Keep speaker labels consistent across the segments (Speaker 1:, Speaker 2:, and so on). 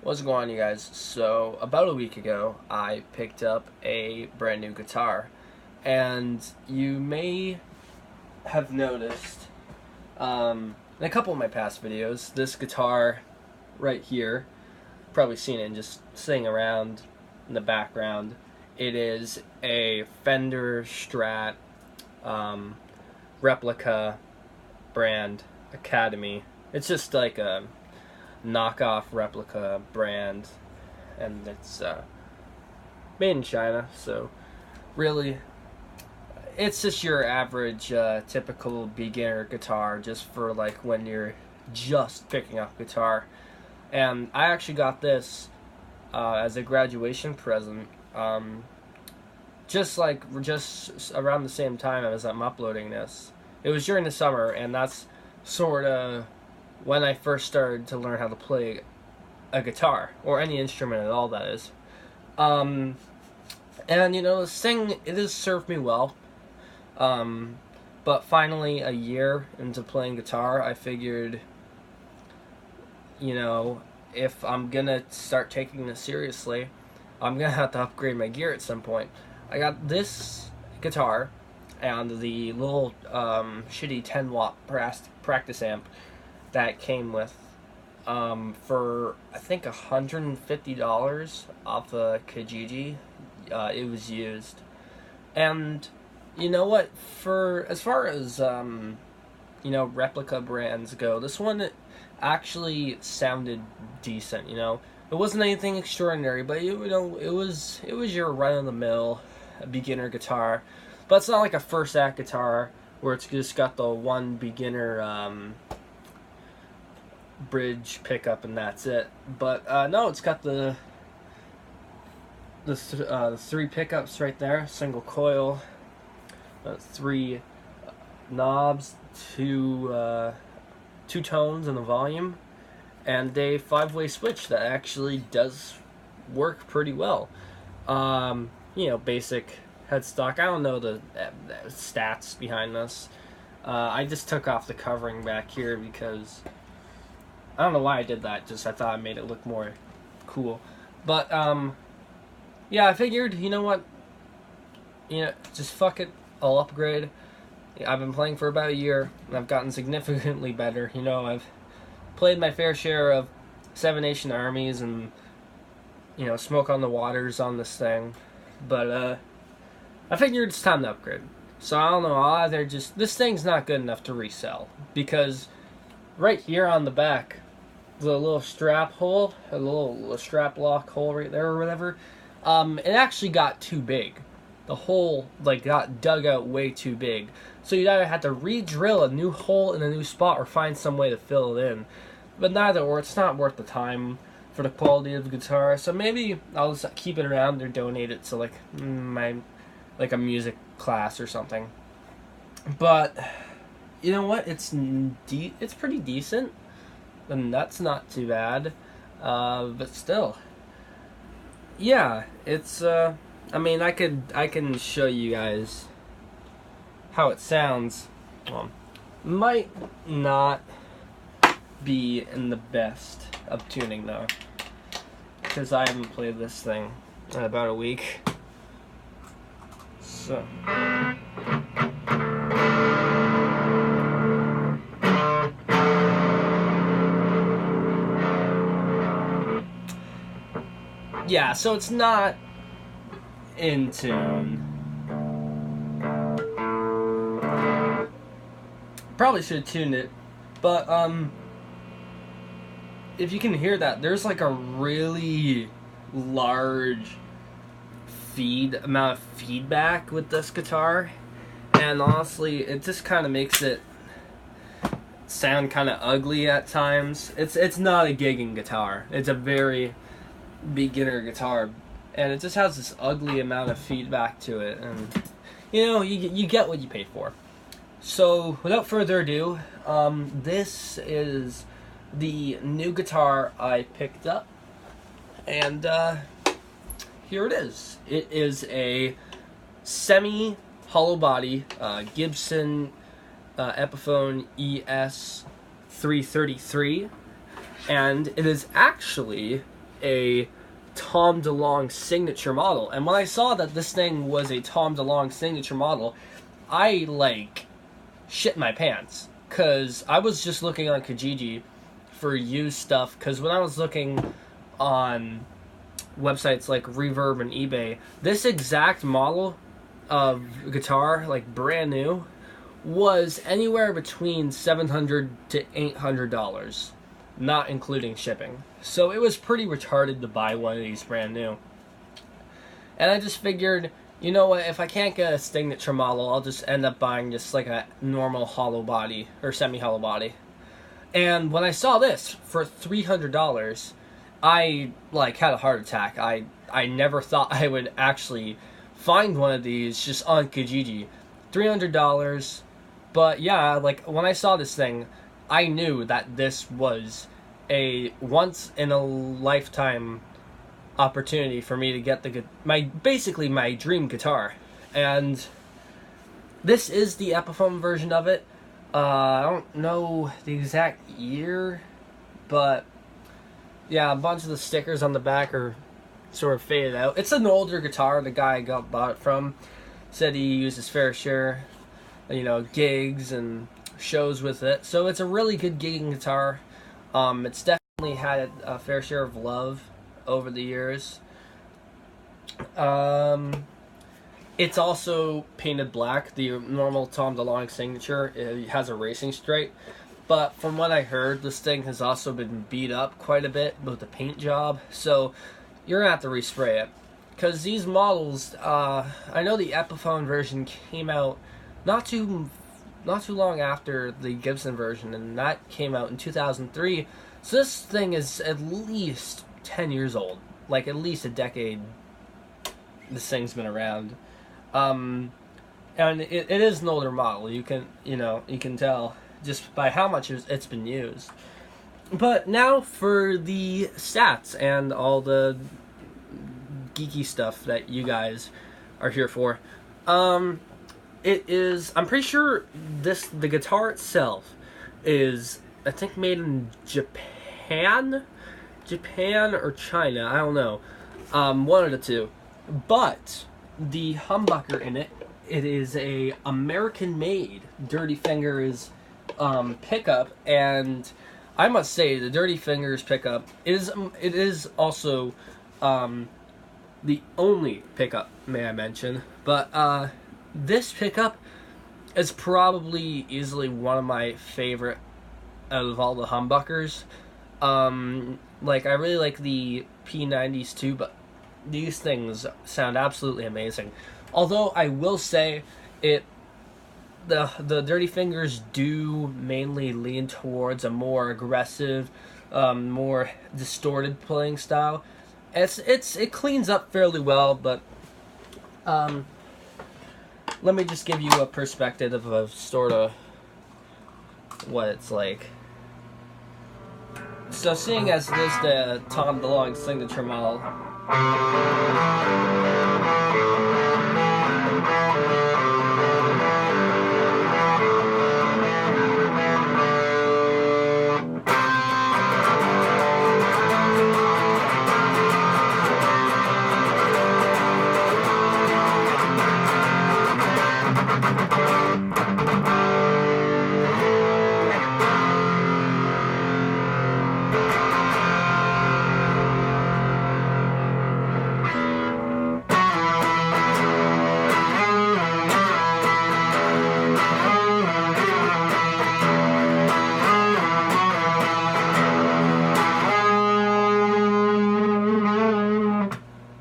Speaker 1: What's going on, you guys? So, about a week ago, I picked up a brand new guitar, and you may have noticed in a couple of my past videos, this guitar right here, probably seen it just sitting around in the background. It is a Fender Strat replica brand Academy. It's just like a knockoff replica brand, and it's made in China, so really it's just your average typical beginner guitar, just for like when you're just picking up guitar. And I actually got this as a graduation present, just around the same time as I'm uploading this. It was during the summer, and that's sort of when I first started to learn how to play a guitar, or any instrument at all, that is. And you know, this thing, it has served me well. But finally, a year into playing guitar, I figured, you know, if I'm gonna start taking this seriously, I'm gonna have to upgrade my gear at some point. I got this guitar and the little shitty 10-watt practice amp that came with for I think $150 off of Kijiji. It was used, and you know what? For as far as you know, replica brands go, this one actually sounded decent. You know, it wasn't anything extraordinary, but it was your run-of-the-mill beginner guitar. But it's not like a first act guitar where it's just got the one beginner bridge pickup and that's it. But no, it's got the three pickups right there, single coil, 3 knobs, two tones and the volume, and a 5-way switch that actually does work pretty well. You know, basic headstock. I don't know the stats behind this. I just took off the covering back here because I don't know why I did that. Just I thought I made it look more cool. But yeah, I figured, you know what? You know, just fuck it. I'll upgrade. I've been playing for about a year, and I've gotten significantly better. You know, I've played my fair share of Seven Nation Armies and, you know, Smoke on the Waters on this thing. But I figured it's time to upgrade. So I don't know, I'll either just, this thing's not good enough to resell, because right here on the back, the little strap hole, a little strap lock hole right there or whatever, it actually got too big. The hole like got dug out way too big. So you'd either have to re-drill a new hole in a new spot or find some way to fill it in. But neither or, it's not worth the time for the quality of the guitar. So maybe I'll just keep it around or donate it to like a music class or something. But you know what? It's pretty decent, and that's not too bad. But still, yeah, it's I mean, I can show you guys how it sounds. Might not be in the best of tuning though, because I haven't played this thing in about a week. So yeah, so it's not in tune. Probably should have tuned it, but if you can hear that, there's like a really large amount of feedback with this guitar, and honestly, it just kind of makes it sound kind of ugly at times. It's not a gigging guitar. It's a very beginner guitar, and it just has this ugly amount of feedback to it, and you know, you get what you pay for. So without further ado, this is the new guitar I picked up, and here it is. It is a semi hollow body Gibson Epiphone ES 333, and it is actually a Tom DeLonge signature model. And when I saw that this thing was a Tom DeLonge signature model, I like shit my pants, because I was just looking on Kijiji for used stuff, because when I was looking on websites like Reverb and eBay, this exact model of guitar, like brand new, was anywhere between $700 to $800, not including shipping. So it was pretty retarded to buy one of these brand new. And I just figured, you know what, if I can't get a signature model, I'll just end up buying just like a normal hollow body, or semi-hollow body. And when I saw this for $300, I like had a heart attack. I never thought I would actually find one of these just on Kijiji. $300. But yeah, like when I saw this thing, I knew that this was a once in a lifetime opportunity for me to get basically my dream guitar. And this is the Epiphone version of it. I don't know the exact year, but yeah, a bunch of the stickers on the back are sort of faded out. It's an older guitar. The guy I bought it from said he used his fair share, gigs and shows with it. So it's a really good gigging guitar. It's definitely had a fair share of love over the years. It's also painted black. The normal Tom DeLonge signature, it has a racing stripe. But from what I heard, this thing has also been beat up quite a bit with the paint job. So you're going to have to respray it. Because these models, I know the Epiphone version came out not too long after the Gibson version, and that came out in 2003. So this thing is at least 10 years old. Like at least a decade this thing's been around. And it is an older model. You can tell just by how much it's been used. But now for the stats and all the geeky stuff that you guys are here for. I'm pretty sure the guitar itself is, I think, made in Japan or China, I don't know, one of the two. But the humbucker in it is a American-made Dirty Fingers pickup, and I must say the Dirty Fingers pickup is also the only pickup, may I mention. But this pickup is probably easily one of my favorite out of all the humbuckers. I really like the P90s too, but these things sound absolutely amazing. Although I will say the Dirty Fingers do mainly lean towards a more aggressive, more distorted playing style. It cleans up fairly well, but let me just give you a perspective of sort of what it's like. So seeing as it is the Tom DeLonge signature model,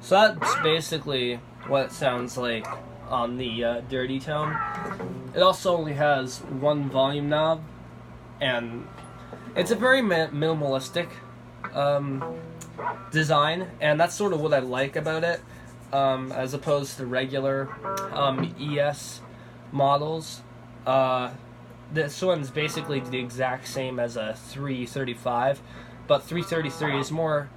Speaker 1: so that's basically what it sounds like on the Dirty Tone. It also only has one volume knob, and it's a very minimalistic design, and that's sort of what I like about it, as opposed to regular ES models. This one's basically the exact same as a 335, but 333 is more,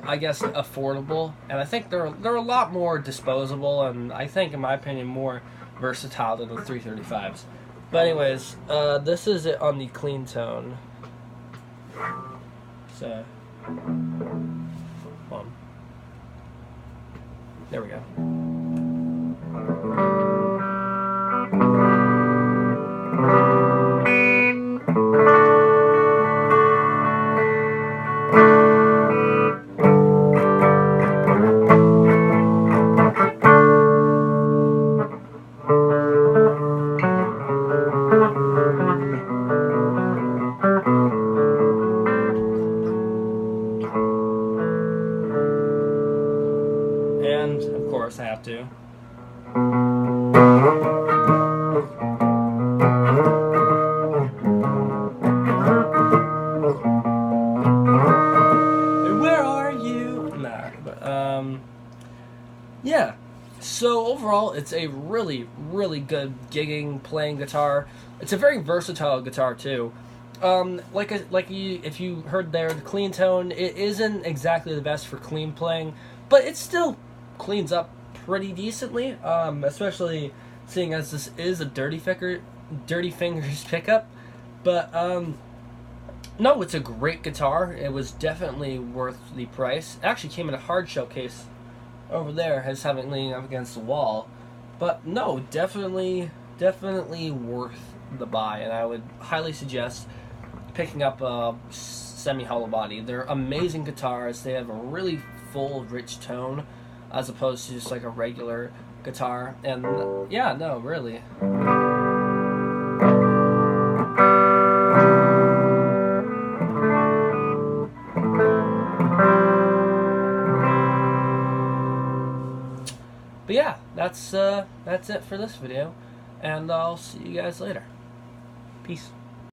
Speaker 1: I guess, affordable, and I think they're a lot more disposable, and I think, in my opinion, more versatile than the 335s. But anyways, this is it on the clean tone. So There we go. And of course I have to. Where are you? Nah, but yeah. So overall, it's a really, really good gigging playing guitar. It's a very versatile guitar too. If you heard there, the clean tone, it isn't exactly the best for clean playing, but it still cleans up pretty decently. Especially seeing as this is a Dirty Fingers pickup. But no, it's a great guitar. It was definitely worth the price. It actually came in a hard shell case over there, as having leaning up against the wall. But no, definitely worth the buy, and I would highly suggest picking up a semi-hollow body. They're amazing guitars. They have a really full, rich tone, as opposed to just like a regular guitar. And yeah, no, really. But yeah, that's it for this video, and I'll see you guys later. Peace.